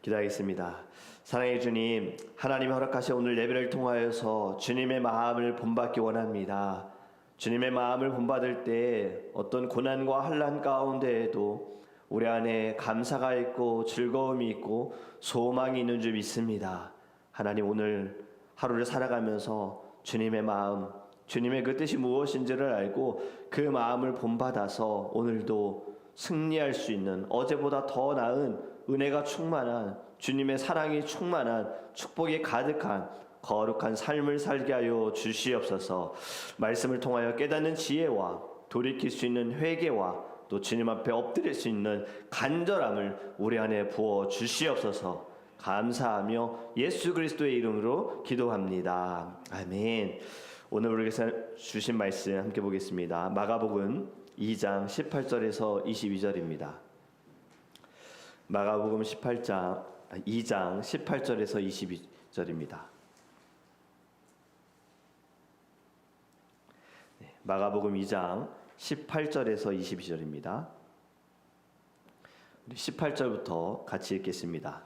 기도하겠습니다. 사랑의 주님, 하나님이 허락하신 오늘 예배를 통하여서 주님의 마음을 본받기 원합니다. 주님의 마음을 본받을 때 어떤 고난과 환난 가운데에도 우리 안에 감사가 있고 즐거움이 있고 소망이 있는 줄 믿습니다. 하나님, 오늘 하루를 살아가면서 주님의 마음, 주님의 그 뜻이 무엇인지를 알고 그 마음을 본받아서 오늘도 승리할 수 있는, 어제보다 더 나은 은혜가 충만한, 주님의 사랑이 충만한, 축복이 가득한 거룩한 삶을 살게 하여 주시옵소서. 말씀을 통하여 깨닫는 지혜와 돌이킬 수 있는 회개와 또 주님 앞에 엎드릴 수 있는 간절함을 우리 안에 부어 주시옵소서. 감사하며 예수 그리스도의 이름으로 기도합니다. 아멘. 오늘 우리에게 주신 말씀 함께 보겠습니다. 마가복음 2장 18절에서 22절입니다. 마가복음 2장 18절에서 22절입니다. 마가복음 2장 18절에서 22절입니다. 18절부터 같이 읽겠습니다.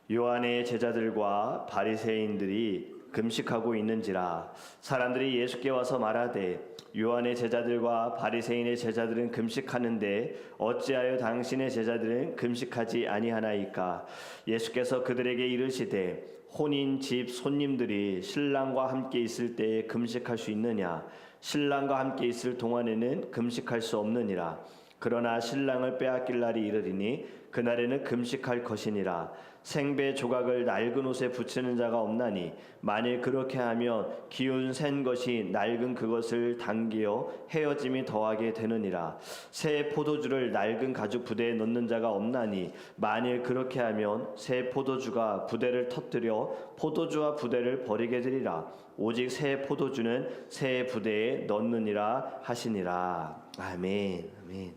요한의 제자들과 바리새인들이 금식하고 있는지라 사람들이 예수께 와서 말하되 요한의 제자들과 바리새인의 제자들은 금식하는데 어찌하여 당신의 제자들은 금식하지 아니하나이까? 예수께서 그들에게 이르시되 혼인 집 손님들이 신랑과 함께 있을 때에 금식할 수 있느냐? 신랑과 함께 있을 동안에는 금식할 수 없느니라. 그러나 신랑을 빼앗길 날이 이르리니 그날에는 금식할 것이니라. 생배 조각을 낡은 옷에 붙이는 자가 없나니 만일 그렇게 하면 기운 센 것이 낡은 그것을 당기어 헤어짐이 더하게 되느니라. 새 포도주를 낡은 가죽 부대에 넣는 자가 없나니 만일 그렇게 하면 새 포도주가 부대를 터뜨려 포도주와 부대를 버리게 되리라. 오직 새 포도주는 새 부대에 넣느니라 하시니라. 아멘. 아멘.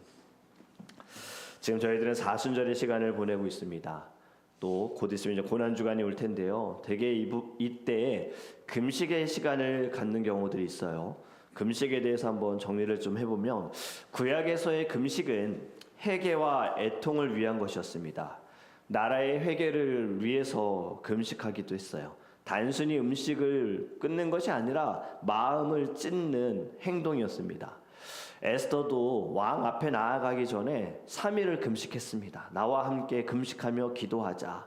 지금 저희들은 사순절의 시간을 보내고 있습니다. 또 곧 있으면 이제 고난주간이 올 텐데요. 대개 이때 금식의 시간을 갖는 경우들이 있어요. 금식에 대해서 한번 정리를 좀 해보면 구약에서의 금식은 회개와 애통을 위한 것이었습니다. 나라의 회개를 위해서 금식하기도 했어요. 단순히 음식을 끊는 것이 아니라 마음을 찢는 행동이었습니다. 에스더도 왕 앞에 나아가기 전에 3일을 금식했습니다. 나와 함께 금식하며 기도하자.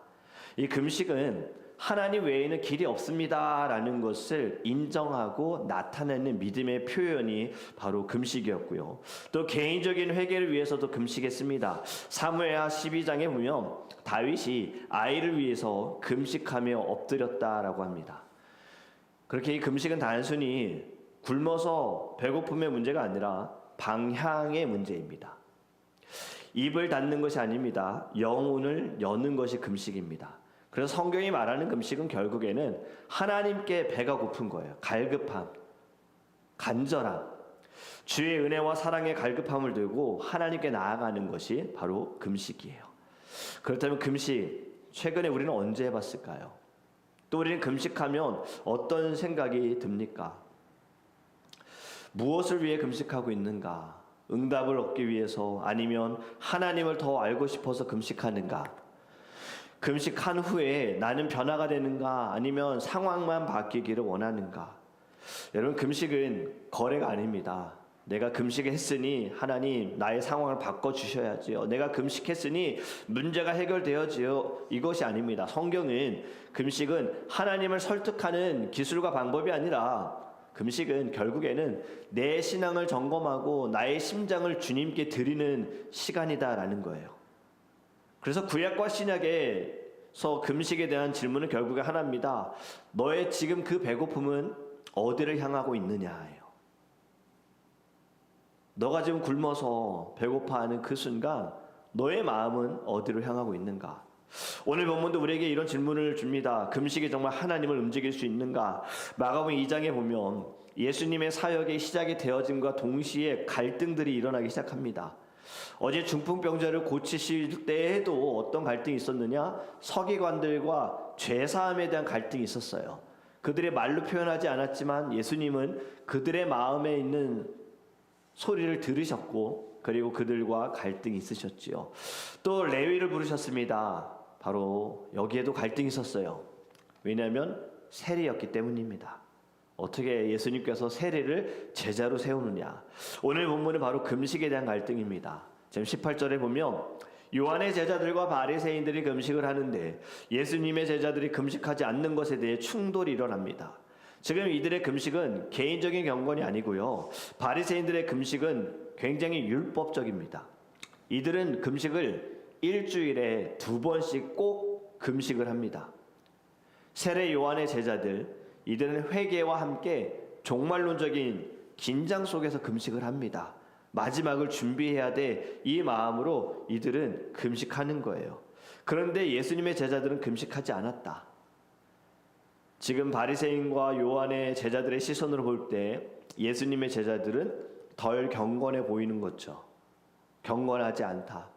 이 금식은 하나님 외에는 길이 없습니다 라는 것을 인정하고 나타내는 믿음의 표현이 바로 금식이었고요. 또 개인적인 회개를 위해서도 금식했습니다. 사무엘하 12장에 보면 다윗이 아이를 위해서 금식하며 엎드렸다라고 합니다. 그렇게 이 금식은 단순히 굶어서 배고픔의 문제가 아니라 방향의 문제입니다. 입을 닫는 것이 아닙니다. 영혼을 여는 것이 금식입니다. 그래서 성경이 말하는 금식은 결국에는 하나님께 배가 고픈 거예요. 갈급함, 간절함, 주의 은혜와 사랑의 갈급함을 들고 하나님께 나아가는 것이 바로 금식이에요. 그렇다면 금식, 최근에 우리는 언제 해봤을까요? 또 우리는 금식하면 어떤 생각이 듭니까? 무엇을 위해 금식하고 있는가? 응답을 얻기 위해서, 아니면 하나님을 더 알고 싶어서 금식하는가? 금식한 후에 나는 변화가 되는가? 아니면 상황만 바뀌기를 원하는가? 여러분, 금식은 거래가 아닙니다. 내가 금식했으니 하나님 나의 상황을 바꿔주셔야지요. 내가 금식했으니 문제가 해결되어지요. 이것이 아닙니다. 성경은 금식은 하나님을 설득하는 기술과 방법이 아니라 금식은 결국에는 내 신앙을 점검하고 나의 심장을 주님께 드리는 시간이다라는 거예요. 그래서 구약과 신약에서 금식에 대한 질문은 결국에 하나입니다. 너의 지금 그 배고픔은 어디를 향하고 있느냐예요. 너가 지금 굶어서 배고파하는 그 순간 너의 마음은 어디로 향하고 있는가? 오늘 본문도 우리에게 이런 질문을 줍니다. 금식이 정말 하나님을 움직일 수 있는가? 마가복음 2장에 보면 예수님의 사역의 시작이 되어짐과 동시에 갈등들이 일어나기 시작합니다. 어제 중풍병자를 고치실 때에도 어떤 갈등이 있었느냐? 서기관들과 죄사함에 대한 갈등이 있었어요. 그들의 말로 표현하지 않았지만 예수님은 그들의 마음에 있는 소리를 들으셨고 그리고 그들과 갈등이 있으셨지요. 또 레위를 부르셨습니다. 바로 여기에도 갈등이 있었어요. 왜냐하면 세리였기 때문입니다. 어떻게 예수님께서 세리를 제자로 세우느냐. 오늘 본문은 바로 금식에 대한 갈등입니다. 지금 18절에 보면 요한의 제자들과 바리새인들이 금식을 하는데 예수님의 제자들이 금식하지 않는 것에 대해 충돌이 일어납니다. 지금 이들의 금식은 개인적인 경건이 아니고요. 바리새인들의 금식은 굉장히 율법적입니다. 이들은 금식을 일주일에 2번씩 꼭 금식을 합니다. 세례 요한의 제자들, 이들은 회개와 함께 종말론적인 긴장 속에서 금식을 합니다. 마지막을 준비해야 돼. 이 마음으로 이들은 금식하는 거예요. 그런데 예수님의 제자들은 금식하지 않았다. 지금 바리새인과 요한의 제자들의 시선으로 볼 때 예수님의 제자들은 덜 경건해 보이는 거죠. 경건하지 않다.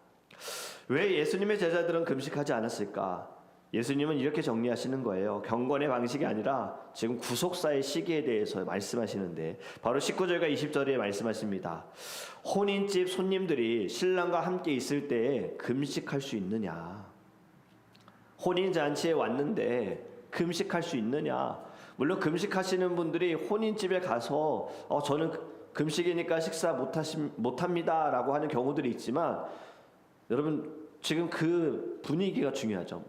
왜 예수님의 제자들은 금식하지 않았을까? 예수님은 이렇게 정리하시는 거예요. 경건의 방식이 아니라 지금 구속사의 시기에 대해서 말씀하시는데 바로 19절과 20절에 말씀하십니다. 혼인집 손님들이 신랑과 함께 있을 때에 금식할 수 있느냐? 혼인잔치에 왔는데 금식할 수 있느냐? 물론 금식하시는 분들이 혼인집에 가서 저는 금식이니까 식사 못합니다 라고 하는 경우들이 있지만 여러분 지금 그 분위기가 중요하죠.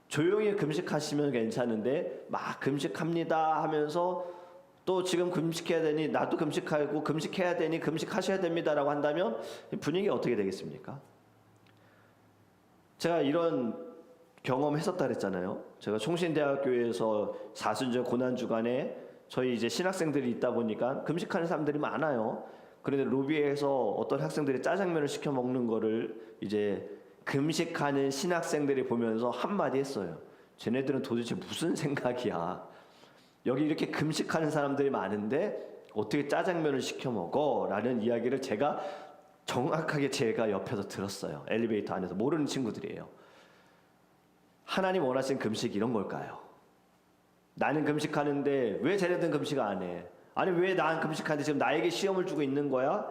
조용히 금식하시면 괜찮은데 막 금식합니다 하면서 또 지금 금식해야 되니 나도 금식하고 금식해야 되니 금식하셔야 됩니다라고 한다면 분위기가 어떻게 되겠습니까? 제가 이런 경험했었다 그랬잖아요. 제가 총신대학교에서 사순절 고난주간에 저희 이제 신학생들이 있다 보니까 금식하는 사람들이 많아요. 그런데 로비에서 어떤 학생들이 짜장면을 시켜 먹는 거를 이제 금식하는 신학생들이 보면서 한마디 했어요. 쟤네들은 도대체 무슨 생각이야. 여기 이렇게 금식하는 사람들이 많은데 어떻게 짜장면을 시켜 먹어? 라는 이야기를 제가 정확하게 제가 옆에서 들었어요. 엘리베이터 안에서. 모르는 친구들이에요. 하나님 원하시는 금식이 이런 걸까요? 나는 금식하는데 왜 쟤네들은 금식 안 해? 아니 왜 난 금식하는데 지금 나에게 시험을 주고 있는 거야?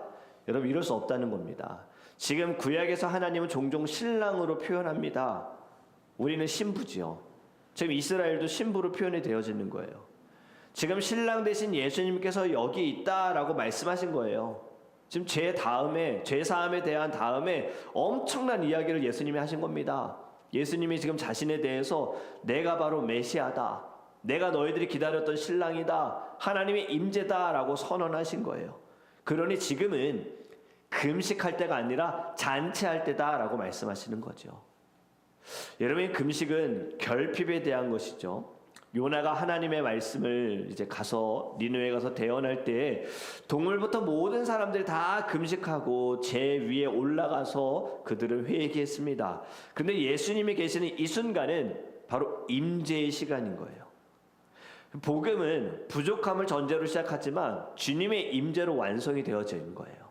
여러분 이럴 수 없다는 겁니다. 지금 구약에서 하나님은 종종 신랑으로 표현합니다. 우리는 신부지요. 지금 이스라엘도 신부로 표현이 되어지는 거예요. 지금 신랑 대신 예수님께서 여기 있다라고 말씀하신 거예요. 지금 죄 사함에 대한 다음에 엄청난 이야기를 예수님이 하신 겁니다. 예수님이 지금 자신에 대해서 내가 바로 메시아다. 내가 너희들이 기다렸던 신랑이다. 하나님의 임재다라고 선언하신 거예요. 그러니 지금은 금식할 때가 아니라 잔치할 때다라고 말씀하시는 거죠. 여러분 금식은 결핍에 대한 것이죠. 요나가 하나님의 말씀을 이제 가서 니느웨에 가서 대언할 때 동물부터 모든 사람들이 다 금식하고 제 위에 올라가서 그들을 회개했습니다. 그런데 예수님이 계시는 이 순간은 바로 임재의 시간인 거예요. 복음은 부족함을 전제로 시작하지만 주님의 임재로 완성이 되어지는 거예요.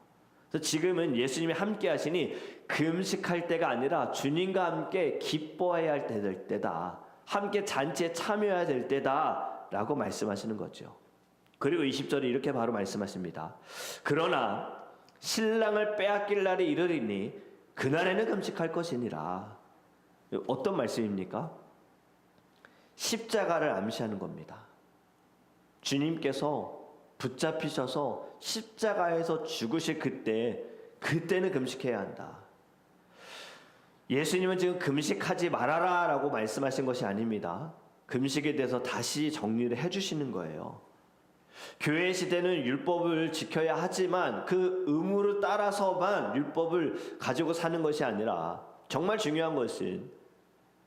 그래서 지금은 예수님이 함께 하시니 금식할 때가 아니라 주님과 함께 기뻐해야 할 때다. 함께 잔치에 참여해야 될 때다 라고 말씀하시는 거죠. 그리고 20절에 이렇게 바로 말씀하십니다. 그러나 신랑을 빼앗길 날이 이르리니 그날에는 금식할 것이니라. 어떤 말씀입니까? 십자가를 암시하는 겁니다. 주님께서 붙잡히셔서 십자가에서 죽으실 그때는 금식해야 한다. 예수님은 지금 금식하지 말아라 라고 말씀하신 것이 아닙니다. 금식에 대해서 다시 정리를 해주시는 거예요. 교회 시대는 율법을 지켜야 하지만 그 의무를 따라서만 율법을 가지고 사는 것이 아니라 정말 중요한 것은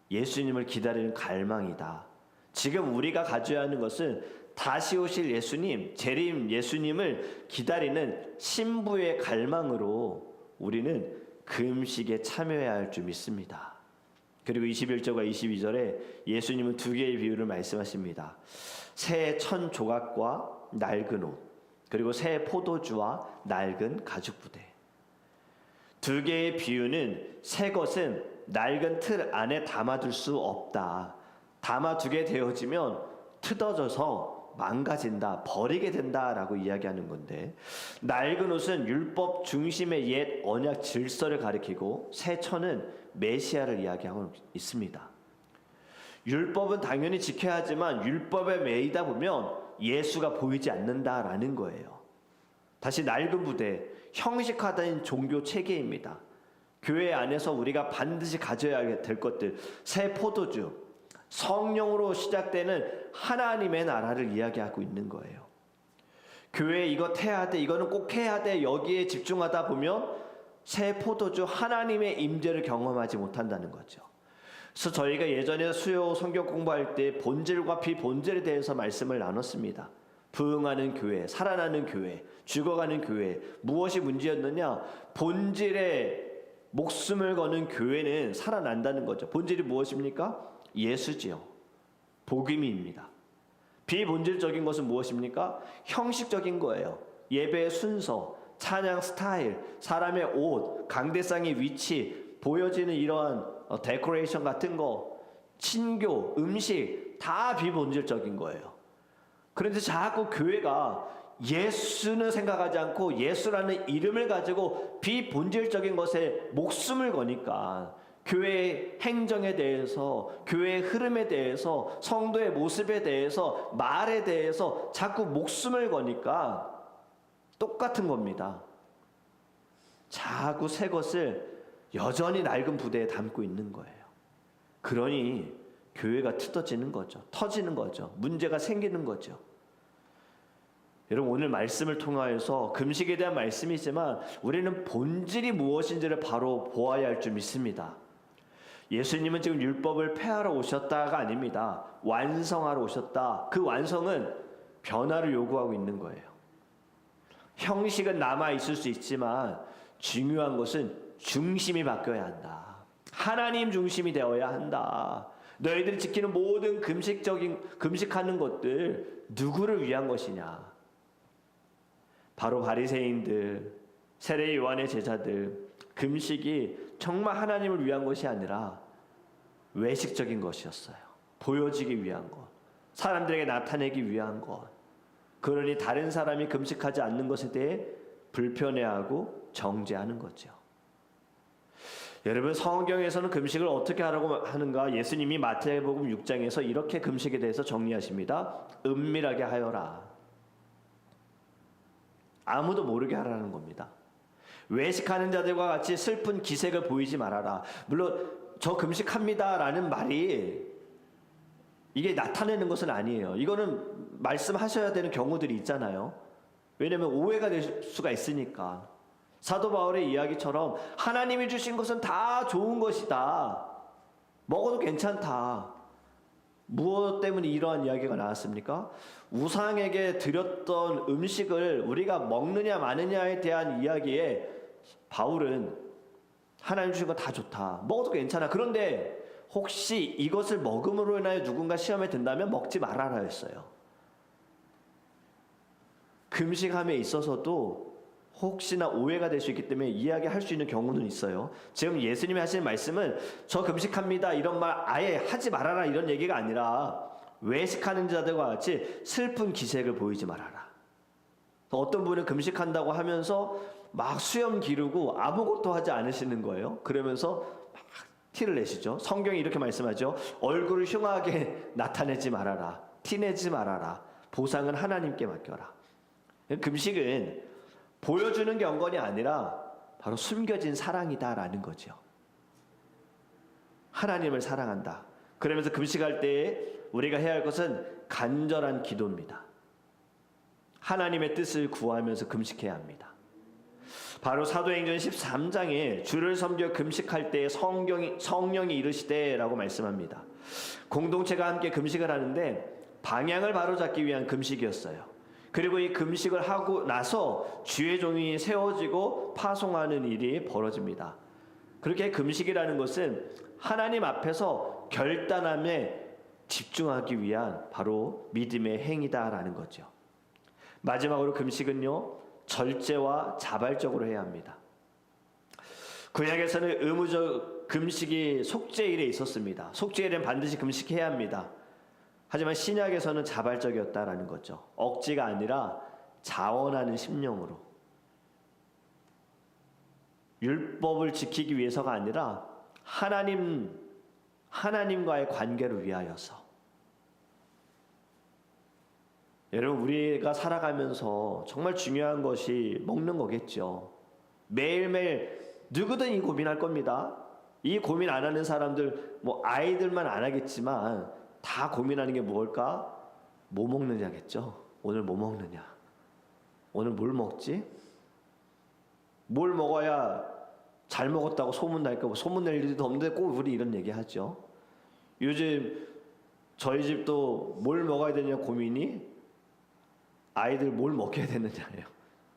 예수님을 기다리는 갈망이다. 지금 우리가 가져야 하는 것은 다시 오실 예수님, 재림 예수님을 기다리는 신부의 갈망으로 우리는 금식에 참여해야 할 줄 믿습니다. 그리고 21절과 22절에 예수님은 두 개의 비유를 말씀하십니다. 새 천 조각과 낡은 옷, 그리고 새 포도주와 낡은 가죽 부대. 두 개의 비유는 새 것은 낡은 틀 안에 담아둘 수 없다. 담아두게 되어지면 뜯어져서 망가진다, 버리게 된다라고 이야기하는 건데, 낡은 옷은 율법 중심의 옛 언약 질서를 가리키고 새 처는 메시아를 이야기하고 있습니다. 율법은 당연히 지켜야 하지만 율법에 매이다 보면 예수가 보이지 않는다라는 거예요. 다시 낡은 부대, 형식화된 종교 체계입니다. 교회 안에서 우리가 반드시 가져야 될 것들, 새 포도주, 성령으로 시작되는 하나님의 나라를 이야기하고 있는 거예요. 교회 이거 해야 돼, 이거는 꼭 해야 돼, 여기에 집중하다 보면 새 포도주 하나님의 임재를 경험하지 못한다는 거죠. 그래서 저희가 예전에 수요 성경 공부할 때 본질과 비본질에 대해서 말씀을 나눴습니다. 부흥하는 교회, 살아나는 교회, 죽어가는 교회, 무엇이 문제였느냐? 본질에 목숨을 거는 교회는 살아난다는 거죠. 본질이 무엇입니까? 예수지요. 복음입니다. 비본질적인 것은 무엇입니까? 형식적인 거예요. 예배의 순서, 찬양 스타일, 사람의 옷, 강대상의 위치, 보여지는 이러한 데코레이션 같은 거, 친교, 음식 다 비본질적인 거예요. 그런데 자꾸 교회가 예수는 생각하지 않고 예수라는 이름을 가지고 비본질적인 것에 목숨을 거니까 교회의 행정에 대해서, 교회의 흐름에 대해서, 성도의 모습에 대해서, 말에 대해서 자꾸 목숨을 거니까 똑같은 겁니다. 자꾸 새 것을 여전히 낡은 부대에 담고 있는 거예요. 그러니 교회가 뜯어지는 거죠. 터지는 거죠. 문제가 생기는 거죠. 여러분, 오늘 말씀을 통하여서 금식에 대한 말씀이지만 우리는 본질이 무엇인지를 바로 보아야 할 줄 믿습니다. 예수님은 지금 율법을 폐하러 오셨다가 아닙니다. 완성하러 오셨다. 그 완성은 변화를 요구하고 있는 거예요. 형식은 남아 있을 수 있지만 중요한 것은 중심이 바뀌어야 한다. 하나님 중심이 되어야 한다. 너희들이 지키는 모든 금식하는 것들 누구를 위한 것이냐? 바로 바리새인들, 세례 요한의 제자들, 금식이 정말 하나님을 위한 것이 아니라 외식적인 것이었어요. 보여지기 위한 것, 사람들에게 나타내기 위한 것. 그러니 다른 사람이 금식하지 않는 것에 대해 불편해하고 정죄하는 거죠. 여러분, 성경에서는 금식을 어떻게 하라고 하는가? 예수님이 마태복음 6장에서 이렇게 금식에 대해서 정리하십니다. 은밀하게 하여라. 아무도 모르게 하라는 겁니다. 외식하는 자들과 같이 슬픈 기색을 보이지 말아라. 물론 저 금식합니다라는 말이 이게 나타내는 것은 아니에요. 이거는 말씀하셔야 되는 경우들이 있잖아요. 왜냐하면 오해가 될 수가 있으니까. 사도 바울의 이야기처럼 하나님이 주신 것은 다 좋은 것이다. 먹어도 괜찮다. 무엇 때문에 이러한 이야기가 나왔습니까? 우상에게 드렸던 음식을 우리가 먹느냐 마느냐에 대한 이야기에 바울은 하나님 주신 거 다 좋다. 먹어도 괜찮아. 그런데 혹시 이것을 먹음으로 인하여 누군가 시험에 든다면 먹지 말아라 했어요. 금식함에 있어서도 혹시나 오해가 될 수 있기 때문에 이야기할 수 있는 경우는 있어요. 지금 예수님이 하시는 말씀은 저 금식합니다 이런 말 아예 하지 말아라 이런 얘기가 아니라 외식하는 자들과 같이 슬픈 기색을 보이지 말아라. 어떤 분은 금식한다고 하면서 막 수염 기르고 아무것도 하지 않으시는 거예요. 그러면서 막 티를 내시죠. 성경이 이렇게 말씀하죠. 얼굴을 흉하게 나타내지 말아라. 티내지 말아라. 보상은 하나님께 맡겨라. 금식은 보여주는 경건이 아니라 바로 숨겨진 사랑이다라는 거죠. 하나님을 사랑한다. 그러면서 금식할 때에 우리가 해야 할 것은 간절한 기도입니다. 하나님의 뜻을 구하면서 금식해야 합니다. 바로 사도행전 13장에 주를 섬겨 금식할 때에 성령이 이르시되라고 말씀합니다. 공동체가 함께 금식을 하는데 방향을 바로잡기 위한 금식이었어요. 그리고 이 금식을 하고 나서 주의 종이 세워지고 파송하는 일이 벌어집니다. 그렇게 금식이라는 것은 하나님 앞에서 결단함에 집중하기 위한 바로 믿음의 행위다라는 거죠. 마지막으로 금식은요, 절제와 자발적으로 해야 합니다. 구약에서는 의무적 금식이 속죄일에 있었습니다. 속죄일은 반드시 금식해야 합니다. 하지만 신약에서는 자발적이었다라는 거죠. 억지가 아니라 자원하는 심령으로. 율법을 지키기 위해서가 아니라 하나님과의 관계를 위하여서. 여러분, 우리가 살아가면서 정말 중요한 것이 먹는 거겠죠. 매일매일 누구든 이 고민할 겁니다. 이 고민 안 하는 사람들, 뭐 아이들만 안 하겠지만 다 고민하는 게 뭘까? 뭐 먹느냐겠죠. 오늘 뭐 먹느냐? 오늘 뭘 먹지? 뭘 먹어야 잘 먹었다고 소문 날까? 소문 낼 일도 없는데 꼭 우리 이런 얘기 하죠. 요즘 저희 집도 뭘 먹어야 되냐 고민이 아이들 뭘 먹여야 되느냐예요.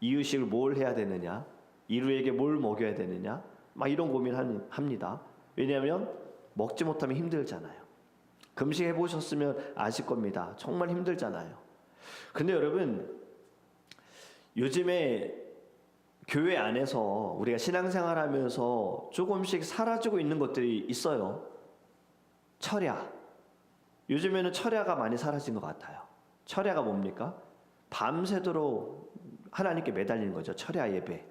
이유식을 뭘 해야 되느냐, 이루에게 뭘 먹여야 되느냐, 막 이런 고민합니다. 왜냐하면 먹지 못하면 힘들잖아요. 금식 해보셨으면 아실 겁니다. 정말 힘들잖아요. 근데 여러분, 요즘에 교회 안에서 우리가 신앙생활하면서 조금씩 사라지고 있는 것들이 있어요. 철야. 요즘에는 철야가 많이 사라진 것 같아요. 철야가 뭡니까? 밤새도록 하나님께 매달리는 거죠. 철야 예배.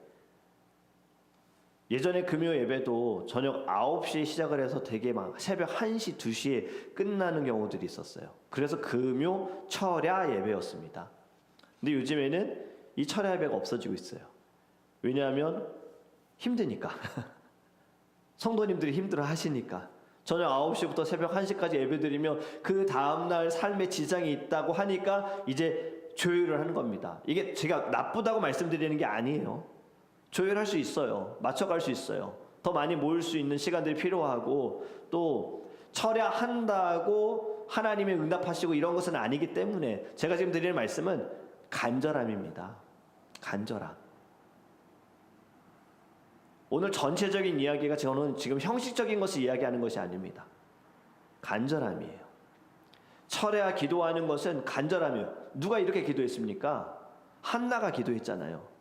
예전에 금요 예배도 저녁 9시에 시작을 해서 되게 막 새벽 1시, 2시에 끝나는 경우들이 있었어요. 그래서 금요 철야 예배였습니다. 근데 요즘에는 이 철야 예배가 없어지고 있어요. 왜냐하면 힘드니까. 성도님들이 힘들어 하시니까. 저녁 9시부터 새벽 1시까지 예배드리면 그 다음날 삶에 지장이 있다고 하니까 이제 조율을 하는 겁니다. 이게 제가 나쁘다고 말씀드리는 게 아니에요. 조율할 수 있어요. 맞춰갈 수 있어요. 더 많이 모일 수 있는 시간들이 필요하고 또 철야한다고 하나님이 응답하시고 이런 것은 아니기 때문에 제가 지금 드리는 말씀은 간절함입니다. 간절함. 오늘 전체적인 이야기가 저는 지금 형식적인 것을 이야기하는 것이 아닙니다. 간절함이에요. 철야 기도하는 것은 간절함이에요. 누가 이렇게 기도했습니까? 한나가 기도했잖아요.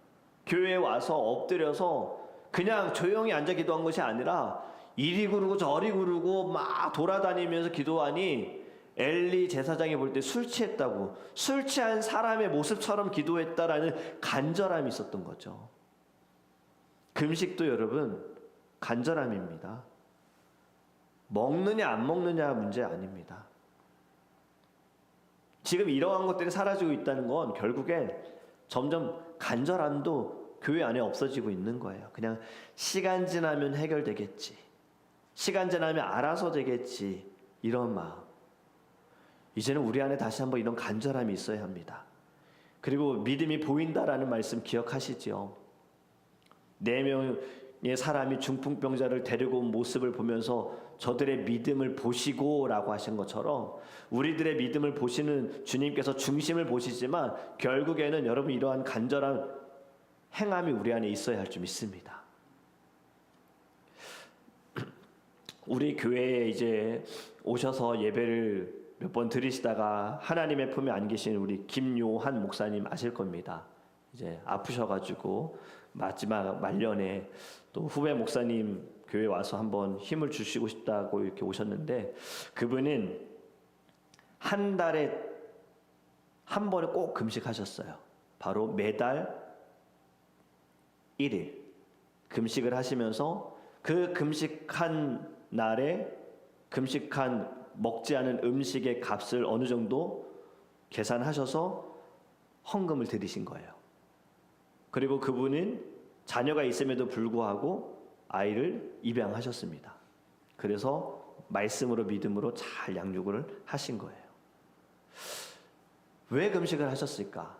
교회에 와서 엎드려서 그냥 조용히 앉아 기도한 것이 아니라 이리 구르고 저리 구르고 막 돌아다니면서 기도하니 엘리 제사장이 볼 때 술 취했다고, 술 취한 사람의 모습처럼 기도했다라는 간절함이 있었던 거죠. 금식도 여러분 간절함입니다. 먹느냐 안 먹느냐 문제 아닙니다. 지금 이러한 것들이 사라지고 있다는 건 결국엔 점점 간절함도 교회 안에 없어지고 있는 거예요. 그냥 시간 지나면 해결되겠지, 시간 지나면 알아서 되겠지, 이런 마음. 이제는 우리 안에 다시 한번 이런 간절함이 있어야 합니다. 그리고 믿음이 보인다라는 말씀 기억하시죠? 4명의 사람이 중풍병자를 데리고 온 모습을 보면서 저들의 믿음을 보시고 라고 하신 것처럼 우리들의 믿음을 보시는 주님께서 중심을 보시지만 결국에는 여러분 이러한 간절한 행함이 우리 안에 있어야 할 줄 믿습니다. 우리 교회에 이제 오셔서 예배를 몇 번 드리시다가 하나님의 품에 안 계신 우리 김요한 목사님 아실 겁니다. 이제 아프셔가지고 마지막 말년에 또 후배 목사님 교회 와서 한번 힘을 주시고 싶다고 이렇게 오셨는데 그분은 한 달에 한 번에 꼭 금식하셨어요. 바로 매달 1일 금식을 하시면서 그 금식한 날에 금식한 먹지 않은 음식의 값을 어느 정도 계산하셔서 헌금을 드리신 거예요. 그리고 그분은 자녀가 있음에도 불구하고 아이를 입양하셨습니다. 그래서 말씀으로 믿음으로 잘 양육을 하신 거예요. 왜 금식을 하셨을까?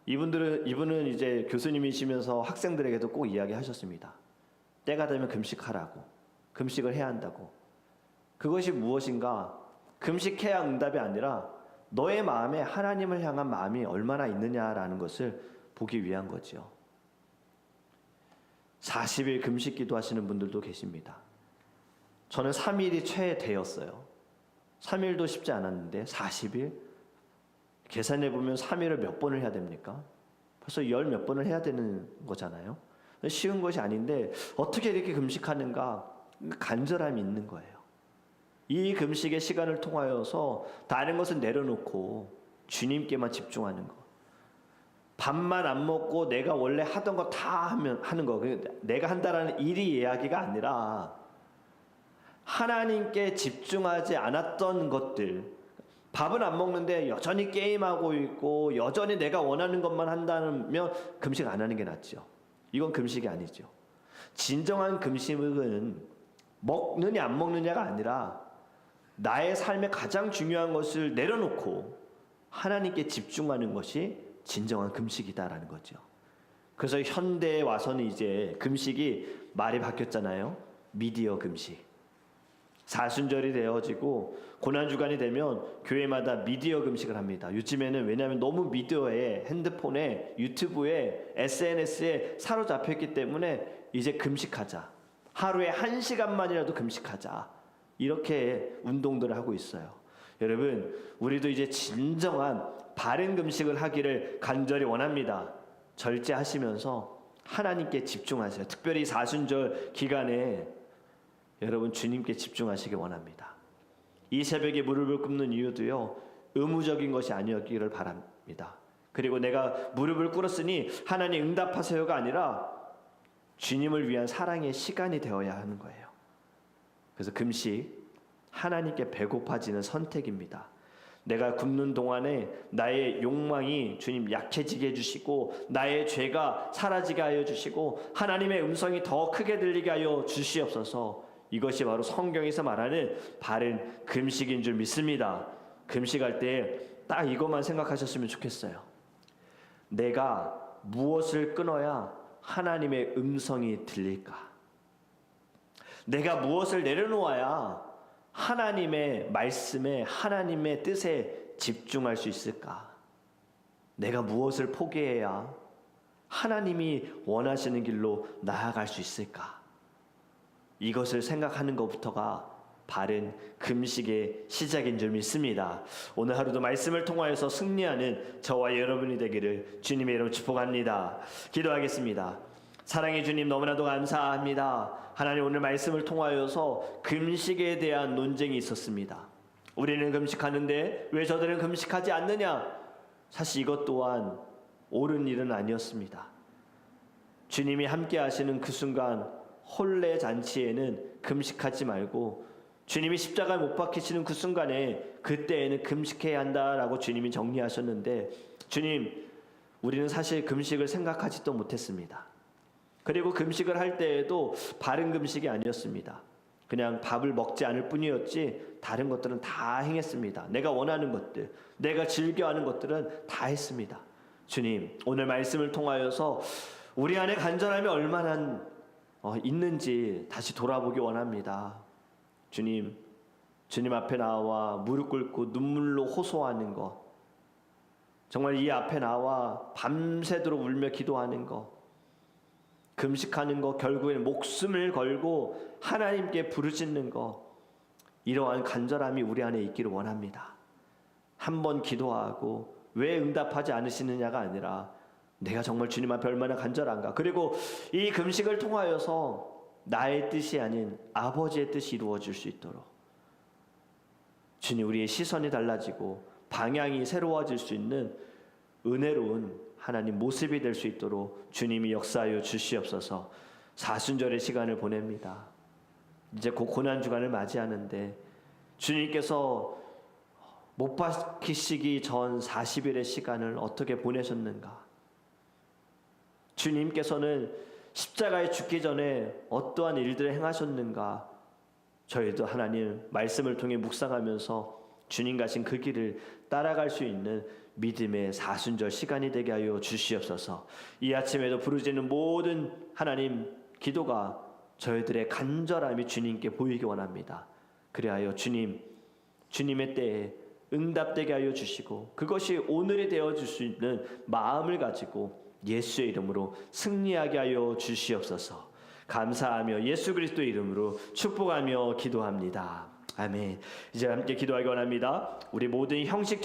이분은 이제 교수님이시면서 학생들에게도 꼭 이야기하셨습니다. 때가 되면 금식하라고, 금식을 해야 한다고. 그것이 무엇인가? 금식해야 응답이 아니라 너의 마음에 하나님을 향한 마음이 얼마나 있느냐라는 것을 보기 위한 거죠. 40일 금식 기도하시는 분들도 계십니다. 저는 3일이 최대였어요. 3일도 쉽지 않았는데 40일? 계산해보면 3일을 몇 번을 해야 됩니까? 벌써 열 몇 번을 해야 되는 거잖아요. 쉬운 것이 아닌데 어떻게 이렇게 금식하는가? 간절함이 있는 거예요. 이 금식의 시간을 통하여서 다른 것은 내려놓고 주님께만 집중하는 것. 밥만 안 먹고 내가 원래 하던 거 다 하는 거. 내가 한다라는 일이 이야기가 아니라 하나님께 집중하지 않았던 것들. 밥은 안 먹는데 여전히 게임하고 있고 여전히 내가 원하는 것만 한다면 금식 안 하는 게 낫죠. 이건 금식이 아니죠. 진정한 금식은 먹느냐 안 먹느냐가 아니라 나의 삶의 가장 중요한 것을 내려놓고 하나님께 집중하는 것이 진정한 금식이다라는 거죠. 그래서 현대에 와서는 이제 금식이 말이 바뀌었잖아요. 미디어 금식. 사순절이 되어지고 고난주간이 되면 교회마다 미디어 금식을 합니다. 요즘에는 왜냐하면 너무 미디어에, 핸드폰에, 유튜브에, SNS에 사로잡혔기 때문에 이제 금식하자. 하루에 1시간만이라도 금식하자. 이렇게 운동들을 하고 있어요. 여러분, 우리도 이제 진정한 바른 금식을 하기를 간절히 원합니다. 절제하시면서 하나님께 집중하세요. 특별히 사순절 기간에 여러분 주님께 집중하시기 원합니다. 이 새벽에 무릎을 꿇는 이유도요, 의무적인 것이 아니었기를 바랍니다. 그리고 내가 무릎을 꿇었으니 하나님 응답하세요가 아니라 주님을 위한 사랑의 시간이 되어야 하는 거예요. 그래서 금식, 하나님께 배고파지는 선택입니다. 내가 굶는 동안에 나의 욕망이 주님 약해지게 해주시고 나의 죄가 사라지게 하여 주시고 하나님의 음성이 더 크게 들리게 하여 주시옵소서. 이것이 바로 성경에서 말하는 바른 금식인 줄 믿습니다. 금식할 때 딱 이것만 생각하셨으면 좋겠어요. 내가 무엇을 끊어야 하나님의 음성이 들릴까? 내가 무엇을 내려놓아야 하나님의 말씀에, 하나님의 뜻에 집중할 수 있을까? 내가 무엇을 포기해야 하나님이 원하시는 길로 나아갈 수 있을까? 이것을 생각하는 것부터가 바른 금식의 시작인 줄 믿습니다. 오늘 하루도 말씀을 통하여서 승리하는 저와 여러분이 되기를 주님의 이름으로 축복합니다. 기도하겠습니다. 사랑의 주님, 너무나도 감사합니다. 하나님, 오늘 말씀을 통하여서 금식에 대한 논쟁이 있었습니다. 우리는 금식하는데 왜 저들은 금식하지 않느냐? 사실 이것 또한 옳은 일은 아니었습니다. 주님이 함께 하시는 그 순간 혼례 잔치에는 금식하지 말고 주님이 십자가에 못 박히시는 그 순간에 그때에는 금식해야 한다라고 주님이 정리하셨는데, 주님, 우리는 사실 금식을 생각하지도 못했습니다. 그리고 금식을 할 때에도 바른 금식이 아니었습니다. 그냥 밥을 먹지 않을 뿐이었지 다른 것들은 다 행했습니다. 내가 원하는 것들, 내가 즐겨하는 것들은 다 했습니다. 주님, 오늘 말씀을 통하여서 우리 안에 간절함이 얼마나 있는지 다시 돌아보기 원합니다. 주님 앞에 나와 무릎 꿇고 눈물로 호소하는 것, 정말 이 앞에 나와 밤새도록 울며 기도하는 것, 금식하는 것, 결국에는 목숨을 걸고 하나님께 부르짖는 것, 이러한 간절함이 우리 안에 있기를 원합니다. 한번 기도하고 왜 응답하지 않으시느냐가 아니라 내가 정말 주님 앞에 얼마나 간절한가. 그리고 이 금식을 통하여서 나의 뜻이 아닌 아버지의 뜻이 이루어질 수 있도록 주님, 우리의 시선이 달라지고 방향이 새로워질 수 있는 은혜로운 하나님 모습이 될 수 있도록 주님이 역사하여 주시옵소서. 사순절의 시간을 보냅니다. 이제 곧 고난주간을 맞이하는데 주님께서 못 박히시기 전 40일의 시간을 어떻게 보내셨는가? 주님께서는 십자가에 죽기 전에 어떠한 일들을 행하셨는가? 저희도 하나님 말씀을 통해 묵상하면서 주님 가신 그 길을 따라갈 수 있는 믿음의 사순절 시간이 되게 하여 주시옵소서. 이 아침에도 부르짖는 모든 하나님 기도가 저희들의 간절함이 주님께 보이기 원합니다. 그리하여 주님의 때에 응답되게 하여 주시고 그것이 오늘이 되어줄 수 있는 마음을 가지고 예수의 이름으로 승리하게 하여 주시옵소서. 감사하며 예수 그리스도의 이름으로 축복하며 기도합니다. 아멘. 이제 함께 기도하기 원합니다. 우리 모든 형식